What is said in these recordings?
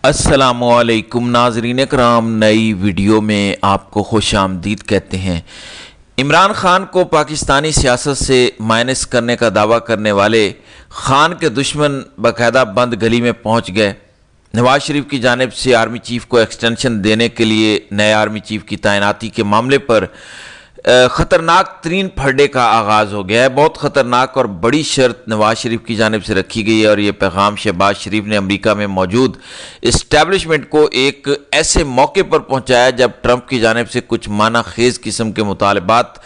السلام علیکم ناظرین کرام، نئی ویڈیو میں آپ کو خوش آمدید کہتے ہیں۔ عمران خان کو پاکستانی سیاست سے مائنس کرنے کا دعویٰ کرنے والے خان کے دشمن باقاعدہ بند گلی میں پہنچ گئے۔ نواز شریف کی جانب سے آرمی چیف کو ایکسٹینشن دینے کے لیے نئے آرمی چیف کی تعیناتی کے معاملے پر خطرناک ترین پھڑے کا آغاز ہو گیا ہے۔ بہت خطرناک اور بڑی شرط نواز شریف کی جانب سے رکھی گئی ہے، اور یہ پیغام شہباز شریف نے امریکہ میں موجود اسٹیبلشمنٹ کو ایک ایسے موقع پر پہنچایا جب ٹرمپ کی جانب سے کچھ معنی خیز قسم کے مطالبات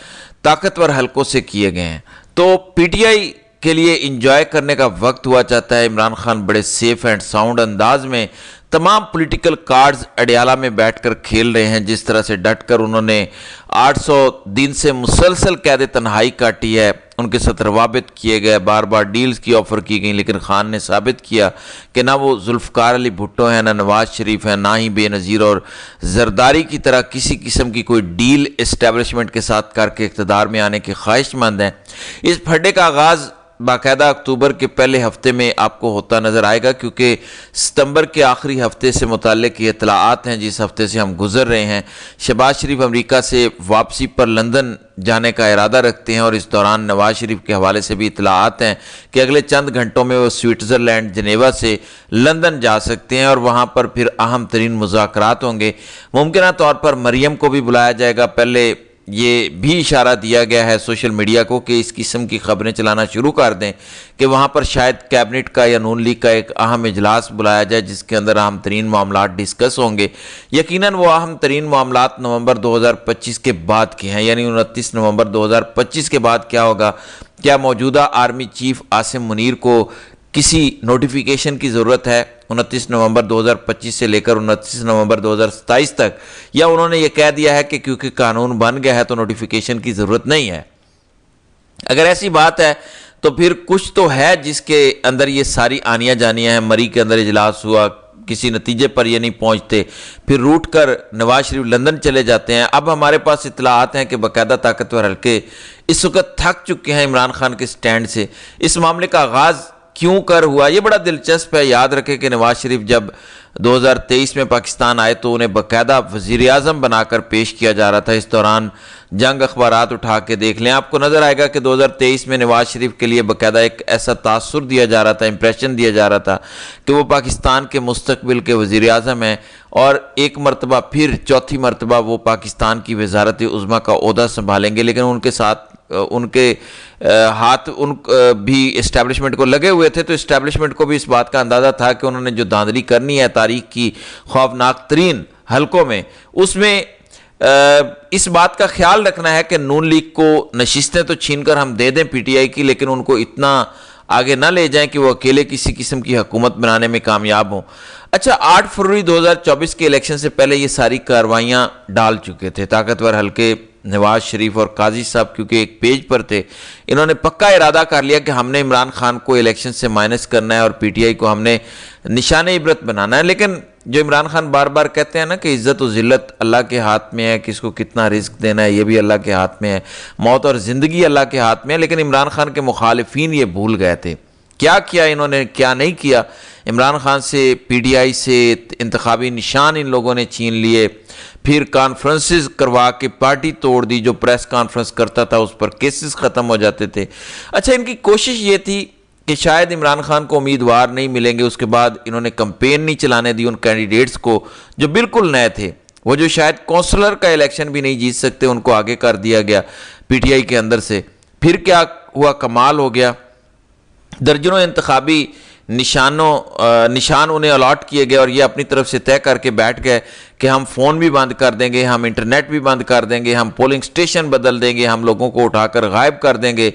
طاقتور حلقوں سے کیے گئے ہیں۔ تو پی ٹی آئی کے لیے انجوائے کرنے کا وقت ہوا چاہتا ہے۔ عمران خان بڑے سیف اینڈ ساؤنڈ انداز میں تمام پولیٹیکل کارڈز اڈیالہ میں بیٹھ کر کھیل رہے ہیں۔ جس طرح سے ڈٹ کر انہوں نے 800 دن سے مسلسل قید تنہائی کاٹی ہے، ان کے ساتھ روابط کیے گئے، بار بار ڈیلز کی آفر کی گئیں، لیکن خان نے ثابت کیا کہ نہ وہ ذوالفقار علی بھٹو ہیں، نہ نواز شریف ہیں، نہ ہی بے نظیر اور زرداری کی طرح کسی قسم کی کوئی ڈیل اسٹیبلشمنٹ کے ساتھ کر کے اقتدار میں آنے کے خواہش مند ہیں۔ اس پھڈے کا آغاز باقاعدہ اکتوبر کے پہلے ہفتے میں آپ کو ہوتا نظر آئے گا، کیونکہ ستمبر کے آخری ہفتے سے متعلق یہ اطلاعات ہیں جس ہفتے سے ہم گزر رہے ہیں۔ شہباز شریف امریکہ سے واپسی پر لندن جانے کا ارادہ رکھتے ہیں، اور اس دوران نواز شریف کے حوالے سے بھی اطلاعات ہیں کہ اگلے چند گھنٹوں میں وہ سوئٹزرلینڈ جنیوا سے لندن جا سکتے ہیں، اور وہاں پر پھر اہم ترین مذاکرات ہوں گے۔ ممکنہ طور پر مریم کو بھی بلایا جائے گا۔ پہلے یہ بھی اشارہ دیا گیا ہے سوشل میڈیا کو کہ اس قسم کی خبریں چلانا شروع کر دیں کہ وہاں پر شاید کیبنٹ کا یا نون لیگ کا ایک اہم اجلاس بلایا جائے جس کے اندر اہم ترین معاملات ڈسکس ہوں گے۔ یقیناً وہ اہم ترین معاملات نومبر 2025 کے بعد کے ہیں، یعنی 29 نومبر 2025 کے بعد کیا ہوگا؟ کیا موجودہ آرمی چیف عاصم منیر کو کسی نوٹیفیکیشن کی ضرورت ہے 29 نومبر 2025 سے لے کر 29 نومبر 2027 تک، یا انہوں نے یہ کہہ دیا ہے کہ کیونکہ قانون بن گیا ہے تو نوٹیفیکیشن کی ضرورت نہیں ہے؟ اگر ایسی بات ہے تو پھر کچھ تو ہے جس کے اندر یہ ساری آنیاں جانیاں ہیں۔ مری کے اندر اجلاس ہوا، کسی نتیجے پر یہ نہیں پہنچتے، پھر روٹ کر نواز شریف لندن چلے جاتے ہیں۔ اب ہمارے پاس اطلاعات ہیں کہ باقاعدہ طاقتور حلقے اس وقت تھک چکے ہیں عمران خان کے سٹینڈ سے۔ اس معاملے کا آغاز کیوں کر ہوا؟ یہ بڑا دلچسپ ہے۔ یاد رکھیں کہ نواز شریف جب 2023 میں پاکستان آئے تو انہیں باقاعدہ وزیر اعظم بنا کر پیش کیا جا رہا تھا۔ اس دوران جنگ اخبارات اٹھا کے دیکھ لیں، آپ کو نظر آئے گا کہ 2023 میں نواز شریف کے لیے باقاعدہ ایک ایسا تاثر دیا جا رہا تھا، امپریشن دیا جا رہا تھا کہ وہ پاکستان کے مستقبل کے وزیر اعظم ہیں، اور ایک مرتبہ پھر چوتھی مرتبہ وہ پاکستان کی وزارت عظمیٰ کا عہدہ سنبھالیں گے۔ لیکن ان کے ساتھ ان کے ہاتھ بھی اسٹیبلشمنٹ کو لگے ہوئے تھے، تو اسٹیبلشمنٹ کو بھی اس بات کا اندازہ تھا کہ انہوں نے جو دھاندلی کرنی ہے تاریخ کی خوفناک ترین حلقوں میں، اس میں اس بات کا خیال رکھنا ہے کہ نون لیگ کو نشستیں تو چھین کر ہم دے دیں پی ٹی آئی کی، لیکن ان کو اتنا آگے نہ لے جائیں کہ وہ اکیلے کسی قسم کی حکومت بنانے میں کامیاب ہوں۔ اچھا، 8 فروری 2024 کے الیکشن سے پہلے یہ ساری کارروائیاں ڈال چکے تھے طاقتور حلقے۔ نواز شریف اور قاضی صاحب کیونکہ ایک پیج پر تھے، انہوں نے پکا ارادہ کر لیا کہ ہم نے عمران خان کو الیکشن سے مائنس کرنا ہے اور پی ٹی آئی کو ہم نے نشان عبرت بنانا ہے۔ لیکن جو عمران خان بار بار کہتے ہیں نا کہ عزت و ذلت اللہ کے ہاتھ میں ہے، کس کو کتنا رزق دینا ہے یہ بھی اللہ کے ہاتھ میں ہے، موت اور زندگی اللہ کے ہاتھ میں ہے، لیکن عمران خان کے مخالفین یہ بھول گئے تھے۔ کیا کیا انہوں نے، کیا نہیں کیا؟ عمران خان سے، پی ٹی آئی سے انتخابی نشان ان لوگوں نے چھین لیے، پھر کانفرنسز کروا کے پارٹی توڑ دی، جو پریس کانفرنس کرتا تھا اس پر کیسز ختم ہو جاتے تھے۔ اچھا، ان کی کوشش یہ تھی کہ شاید عمران خان کو امیدوار نہیں ملیں گے، اس کے بعد انہوں نے کمپین نہیں چلانے دی ان کینڈیڈیٹس کو جو بالکل نئے تھے، وہ جو شاید کونسلر کا الیکشن بھی نہیں جیت سکتے، ان کو آگے کر دیا گیا پی ٹی آئی کے اندر سے۔ پھر کیا ہوا؟ کمال ہو گیا، درجنوں انتخابی نشان انہیں الاٹ کیے گئے، اور یہ اپنی طرف سے طے کر کے بیٹھ گئے کہ ہم فون بھی بند کر دیں گے، ہم انٹرنیٹ بھی بند کر دیں گے، ہم پولنگ سٹیشن بدل دیں گے، ہم لوگوں کو اٹھا کر غائب کر دیں گے،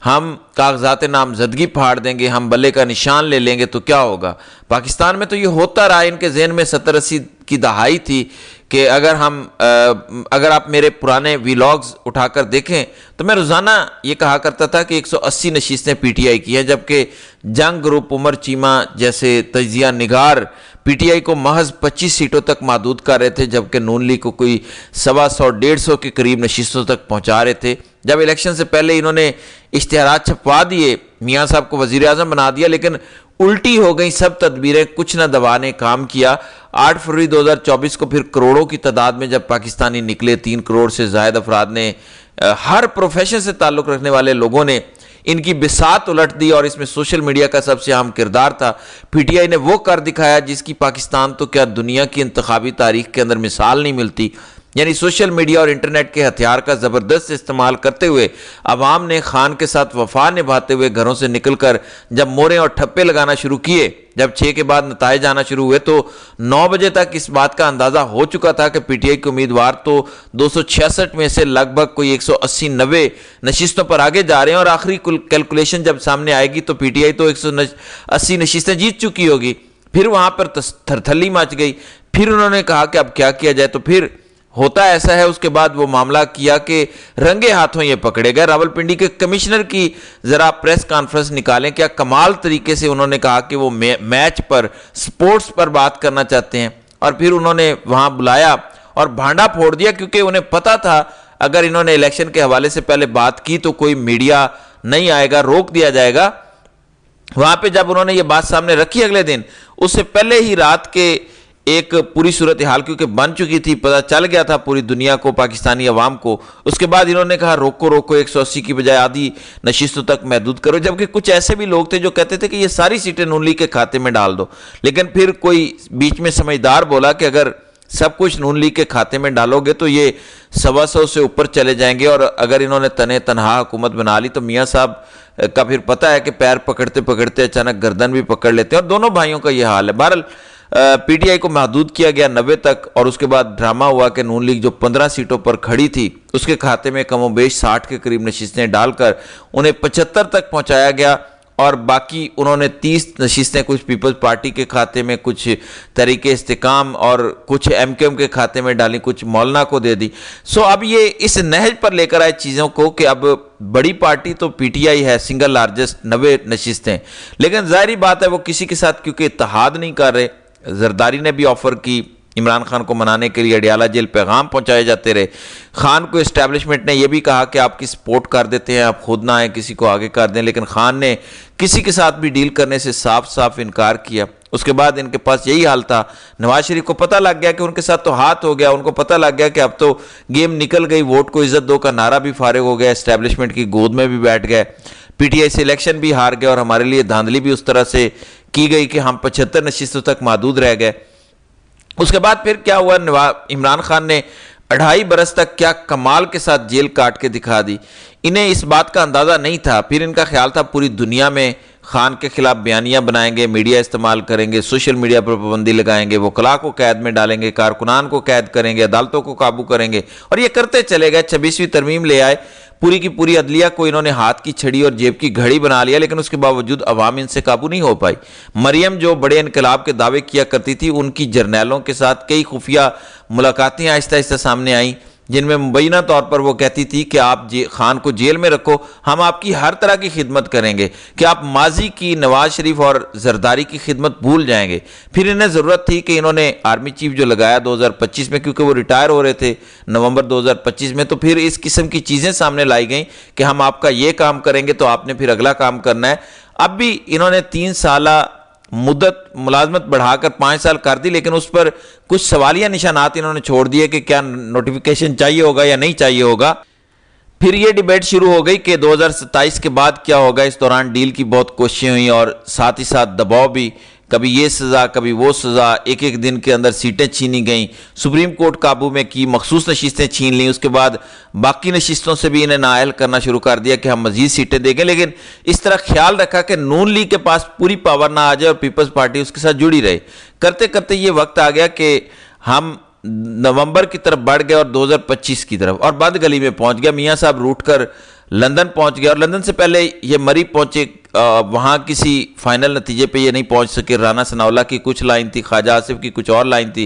ہم کاغذات نامزدگی پھاڑ دیں گے، ہم بلے کا نشان لے لیں گے۔ تو کیا ہوگا؟ پاکستان میں تو یہ ہوتا رہا۔ ان کے ذہن میں 70-80 کی دہائی تھی کہ اگر آپ میرے پرانے ویلاگز اٹھا کر دیکھیں تو میں روزانہ یہ کہا کرتا تھا کہ 180 نشستیں پی ٹی آئی کی ہیں، جبکہ جنگ گروپ، عمر چیمہ جیسے تجزیہ نگار پی ٹی آئی کو محض 25 سیٹوں تک محدود کر رہے تھے، جبکہ نون لیگ کو کوئی 125-150 کے قریب نشستوں تک پہنچا رہے تھے۔ جب الیکشن سے پہلے انہوں نے اشتہارات چھپوا دیے، میاں صاحب کو وزیر اعظم بنا دیا، لیکن الٹی ہو گئی سب تدبیریں، کچھ نہ دوا نے کام کیا۔ 8 فروری 2024 کو پھر کروڑوں کی تعداد میں جب پاکستانی نکلے، 3 کروڑ سے زائد افراد نے، ہر پروفیشن سے تعلق رکھنے والے لوگوں نے ان کی بساط الٹ دی، اور اس میں سوشل میڈیا کا سب سے اہم کردار تھا۔ پی ٹی آئی نے وہ کر دکھایا جس کی پاکستان تو کیا دنیا کی انتخابی تاریخ کے اندر مثال نہیں ملتی، یعنی سوشل میڈیا اور انٹرنیٹ کے ہتھیار کا زبردست استعمال کرتے ہوئے عوام نے خان کے ساتھ وفا نبھاتے ہوئے گھروں سے نکل کر جب موریں اور ٹھپے لگانا شروع کیے، جب 6 کے بعد نتائج آنا شروع ہوئے تو 9 بجے تک اس بات کا اندازہ ہو چکا تھا کہ پی ٹی آئی کے امیدوار تو 266 میں سے لگ بھگ کوئی 180-90 نشستوں پر آگے جا رہے ہیں، اور آخری کیلکولیشن جب سامنے آئے گی تو پی ٹی آئی تو 180 نشستیں جیت چکی ہوگی۔ پھر وہاں پر تھرتھلی مچ گئی، پھر انہوں نے کہا کہ اب کیا کیا جائے، تو پھر ہوتا ایسا ہے اس کے بعد وہ معاملہ کیا کہ رنگے ہاتھوں یہ پکڑے گئے۔ راولپنڈی کے کمشنر کی ذرا پریس کانفرنس نکالیں، کیا کمال طریقے سے انہوں نے کہا کہ وہ میچ پر، سپورٹس پر بات کرنا چاہتے ہیں، اور پھر انہوں نے وہاں بلایا اور بھانڈا پھوڑ دیا، کیونکہ انہیں پتا تھا اگر انہوں نے الیکشن کے حوالے سے پہلے بات کی تو کوئی میڈیا نہیں آئے گا، روک دیا جائے گا۔ وہاں پہ جب انہوں نے یہ بات سامنے رکھی اگلے دن، اس سے پہلے ہی رات کے ایک پوری صورتحال کیونکہ بن چکی تھی، پتہ چل گیا تھا پوری دنیا کو، پاکستانی عوام کو، اس کے بعد انہوں نے کہا روکو 180 کی بجائے آدھی نشستوں تک محدود کرو، جبکہ کچھ ایسے بھی لوگ تھے جو کہتے تھے کہ یہ ساری سیٹیں نون لیگ کے کھاتے میں ڈال دو، لیکن پھر کوئی بیچ میں سمجھدار بولا کہ اگر سب کچھ نون لیگ کے کھاتے میں ڈالو گے تو یہ 125 سے اوپر چلے جائیں گے، اور اگر انہوں نے تنہا حکومت بنا لی تو میاں صاحب کا پھر پتہ ہے کہ پیر پکڑتے پکڑتے اچانک گردن بھی پکڑ لیتے ہیں، اور دونوں بھائیوں کا یہ حال ہے۔ بہرحال پی ٹی آئی کو محدود کیا گیا 90 تک، اور اس کے بعد ڈرامہ ہوا کہ نون لیگ جو 15 سیٹوں پر کھڑی تھی اس کے کھاتے میں کم و بیش 60 کے قریب نشستیں ڈال کر انہیں 75 تک پہنچایا گیا، اور باقی انہوں نے 30 نشستیں کچھ پیپلز پارٹی کے کھاتے میں، کچھ تحریک استحکام اور کچھ ایم کیو ایم کے کھاتے میں ڈالی، کچھ مولانا کو دے دی۔ اب یہ اس نہج پر لے کر آئے چیزوں کو کہ اب بڑی پارٹی تو پی ٹی آئی ہے، سنگل لارجسٹ 90 نشستیں، لیکن ظاہری بات ہے وہ کسی کے ساتھ کیونکہ اتحاد نہیں کر رہے۔ زرداری نے بھی آفر کی، عمران خان کو منانے کے لیے اڈیالہ جیل پیغام پہنچائے جاتے رہے۔ خان کو اسٹیبلشمنٹ نے یہ بھی کہا کہ آپ کی سپورٹ کر دیتے ہیں، آپ خود نہ آئیں، کسی کو آگے کر دیں، لیکن خان نے کسی کے ساتھ بھی ڈیل کرنے سے صاف صاف انکار کیا۔ اس کے بعد ان کے پاس یہی حال تھا، نواز شریف کو پتہ لگ گیا کہ ان کے ساتھ تو ہاتھ ہو گیا، ان کو پتہ لگ گیا کہ اب تو گیم نکل گئی، ووٹ کو عزت دو کا نعرہ بھی فارغ ہو گیا، اسٹیبلشمنٹ کی گود میں بھی بیٹھ گئے، پی ٹی آئی سے الیکشن بھی ہار گئے، اور ہمارے لیے دھاندلی بھی اس طرح سے کی گئی کہ ہم 75 نشستوں تک محدود رہ گئے۔ اس کے بعد پھر کیا ہوا، عمران خان نے 2.5 برس تک کیا کمال کے ساتھ جیل کاٹ کے دکھا دی۔ انہیں اس بات کا اندازہ نہیں تھا، پھر ان کا خیال تھا پوری دنیا میں خان کے خلاف بیانیاں بنائیں گے، میڈیا استعمال کریں گے، سوشل میڈیا پر پابندی لگائیں گے، وکلاء کو قید میں ڈالیں گے، کارکنان کو قید کریں گے، عدالتوں کو قابو کریں گے، اور یہ کرتے چلے گئے۔ 26ویں ترمیم لے آئے، پوری کی پوری عدلیہ کو انہوں نے ہاتھ کی چھڑی اور جیب کی گھڑی بنا لیا، لیکن اس کے باوجود عوام ان سے قابو نہیں ہو پائی۔ مریم جو بڑے انقلاب کے دعوے کیا کرتی تھی، ان کی جرنیلوں کے ساتھ کئی خفیہ ملاقاتیں آہستہ آہستہ سامنے آئیں، جن میں مبینہ طور پر وہ کہتی تھی کہ آپ خان کو جیل میں رکھو، ہم آپ کی ہر طرح کی خدمت کریں گے، کہ آپ ماضی کی نواز شریف اور زرداری کی خدمت بھول جائیں گے۔ پھر انہیں ضرورت تھی کہ انہوں نے آرمی چیف جو لگایا 2025 میں، کیونکہ وہ ریٹائر ہو رہے تھے نومبر 2025 میں، تو پھر اس قسم کی چیزیں سامنے لائی گئیں کہ ہم آپ کا یہ کام کریں گے تو آپ نے پھر اگلا کام کرنا ہے۔ اب بھی انہوں نے 3 سالہ مدت ملازمت بڑھا کر 5 سال کر دی، لیکن اس پر کچھ سوالیہ نشانات انہوں نے چھوڑ دیے کہ کیا نوٹیفیکیشن چاہیے ہوگا یا نہیں چاہیے ہوگا۔ پھر یہ ڈیبیٹ شروع ہو گئی کہ 2027 کے بعد کیا ہوگا۔ اس دوران ڈیل کی بہت کوششیں ہوئیں اور ساتھ ہی ساتھ دباؤ بھی، کبھی یہ سزا کبھی وہ سزا، ایک دن کے اندر سیٹیں چھینی گئیں، سپریم کورٹ قابو میں کی، مخصوص نشستیں چھین لیں، اس کے بعد باقی نشستوں سے بھی انہیں نااہل کرنا شروع کر دیا کہ ہم مزید سیٹیں دیں گے، لیکن اس طرح خیال رکھا کہ نون لیگ کے پاس پوری پاور نہ آ جائے اور پیپلز پارٹی اس کے ساتھ جڑی رہے۔ کرتے کرتے یہ وقت آ گیا کہ ہم نومبر کی طرف بڑھ گئے اور 2025 کی طرف، اور بد گلی میں پہنچ گیا۔ میاں صاحب روٹ کر لندن پہنچ گیا، اور لندن سے پہلے یہ مری پہنچے، وہاں کسی فائنل نتیجے پہ یہ نہیں پہنچ سکے۔ رانا ثناءاللہ کی کچھ لائن تھی، خواجہ آصف کی کچھ اور لائن تھی،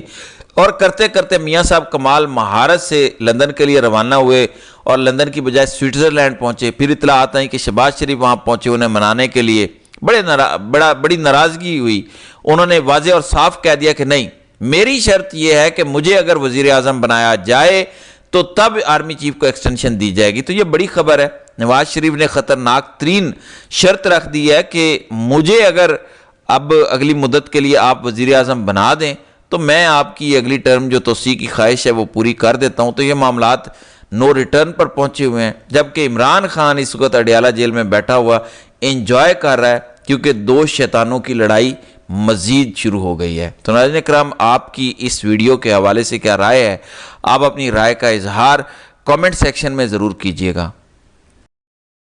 اور کرتے کرتے میاں صاحب کمال مہارت سے لندن کے لیے روانہ ہوئے، اور لندن کی بجائے سوئٹزرلینڈ پہنچے۔ پھر اطلاعات آئیں کہ شہباز شریف وہاں پہنچے انہیں منانے کے لیے، بڑی ناراضگی ہوئی۔ انہوں نے واضح اور صاف کہہ دیا کہ نہیں، میری شرط یہ ہے کہ مجھے اگر وزیر اعظم بنایا جائے تو تب آرمی چیف کو ایکسٹینشن دی جائے گی۔ تو یہ بڑی خبر ہے۔ نواز شریف نے خطرناک ترین شرط رکھ دی ہے کہ مجھے اگر اب اگلی مدت کے لیے آپ وزیر اعظم بنا دیں تو میں آپ کی اگلی ٹرم جو توسیع کی خواہش ہے وہ پوری کر دیتا ہوں۔ تو یہ معاملات نو ریٹرن پر پہنچے ہوئے ہیں، جبکہ عمران خان اس وقت اڈیالہ جیل میں بیٹھا ہوا انجوائے کر رہا ہے، کیونکہ دو شیطانوں کی لڑائی مزید شروع ہو گئی ہے۔ تو ناظرین کرام، آپ کی اس ویڈیو کے حوالے سے کیا رائے ہے؟ آپ اپنی رائے کا اظہار کامنٹ سیکشن میں ضرور کیجیے گا۔